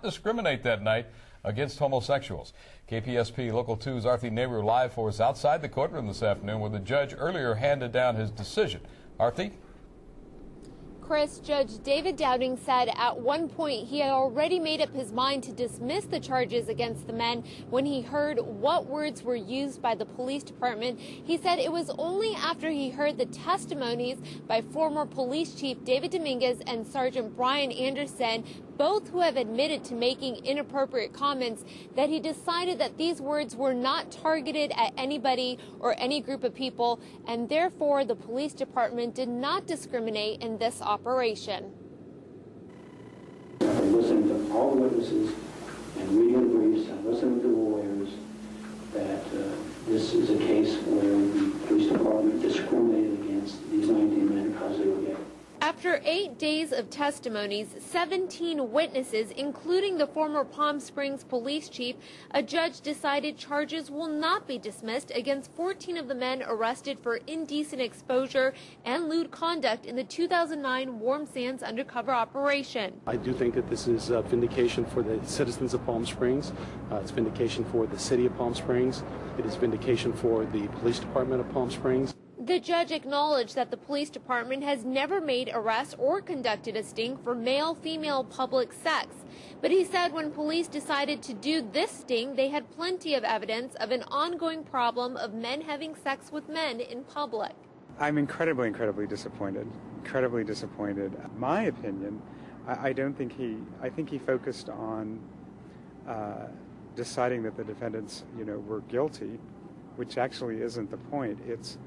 discriminate that night against homosexuals. KPSP Local 2's Arthi Nehru live for us outside the courtroom this afternoon where the judge earlier handed down his decision. Arthi? Chris, Judge David Dowding said at one point he had already made up his mind to dismiss the charges against the men when he heard what words were used by the police department. He said it was only after he heard the testimonies by former police chief David Dominguez and Sergeant Brian Anderson, both who have admitted to making inappropriate comments, that he decided that these words were not targeted at anybody or any group of people, and therefore the police department did not discriminate in this operation. After listening to all the witnesses and reading the briefs and listening to the lawyers, that this is a case where the police department discriminated against these 19 men because they were gay. After 8 days of testimonies, 17 witnesses, including the former Palm Springs police chief, a judge decided charges will not be dismissed against 14 of the men arrested for indecent exposure and lewd conduct in the 2009 Warm Sands undercover operation. I do think that this is vindication for the citizens of Palm Springs. It's vindication for the city of Palm Springs. It is vindication for the police department of Palm Springs. The judge acknowledged that the police department has never made arrests or conducted a sting for male-female public sex. But he said when police decided to do this sting, they had plenty of evidence of an ongoing problem of men having sex with men in public. I'm incredibly disappointed. Incredibly disappointed. My opinion, I think he focused on deciding that the defendants, were guilty, which actually isn't the point. It's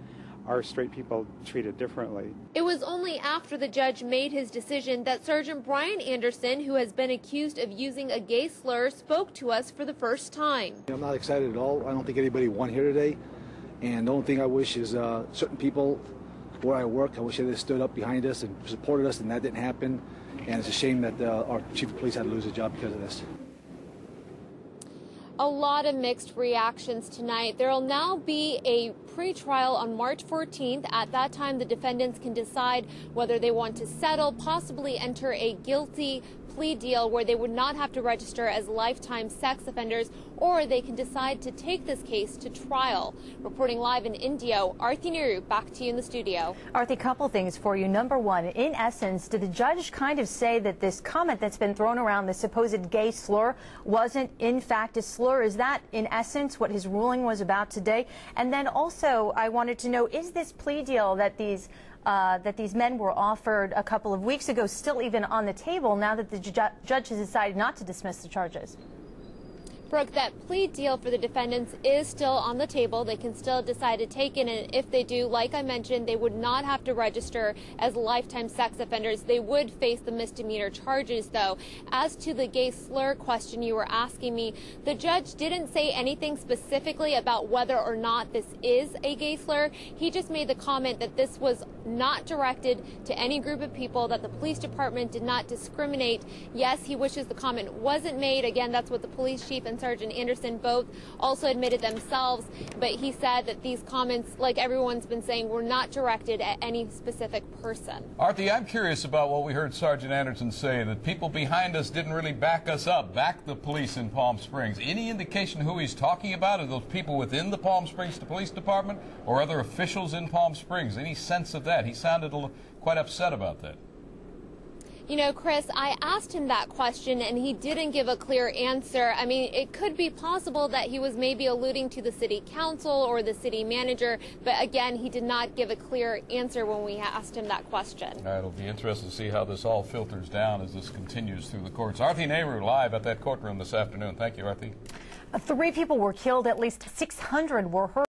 are straight people treated differently. It was only after the judge made his decision that Sergeant Brian Anderson, who has been accused of using a gay slur, spoke to us for the first time. I'm not excited at all. I don't think anybody won here today. And the only thing I wish is certain people where I work, I wish they had stood up behind us and supported us, and that didn't happen. And it's a shame that our chief of police had to lose his job because of this. A lot of mixed reactions tonight. There will now be a pre-trial on March 14th. At that time, the defendants can decide whether they want to settle, possibly enter a guilty plea deal where they would not have to register as lifetime sex offenders, or they can decide to take this case to trial. Reporting live in Indio, Arthi Nehru, back to you in the studio. Arthi, a couple things for you. Number one, in essence, did the judge kind of say that this comment that's been thrown around, the supposed gay slur, wasn't in fact a slur? Is that in essence what his ruling was about today? And then also, I wanted to know, is this plea deal that these men were offered a couple of weeks ago still even on the table now that the judge has decided not to dismiss the charges? Brooke, that plea deal for the defendants is still on the table. They can still decide to take it, and if they do, like I mentioned, they would not have to register as lifetime sex offenders. They would face the misdemeanor charges, though. As to the gay slur question you were asking me, the judge didn't say anything specifically about whether or not this is a gay slur. He just made the comment that this was not directed to any group of people, that the police department did not discriminate. Yes, he wishes the comment wasn't made. Again, that's what the police chief and Sergeant Anderson both also admitted themselves, but he said that these comments, like everyone's been saying, were not directed at any specific person. Arthi, I'm curious about what we heard Sergeant Anderson say, that people behind us didn't really back us up, back the police in Palm Springs. Any indication who he's talking about? Are those people within the Palm Springs Police Department or other officials in Palm Springs? Any sense of that? He sounded quite upset about that. You know, Chris, I asked him that question and he didn't give a clear answer. I mean, it could be possible that he was maybe alluding to the city council or the city manager, but again, he did not give a clear answer when we asked him that question. It'll be interesting to see how this all filters down as this continues through the courts. Arthi Nehru live at that courtroom this afternoon. Thank you, Arthi. 3 people were killed, at least 600 were hurt.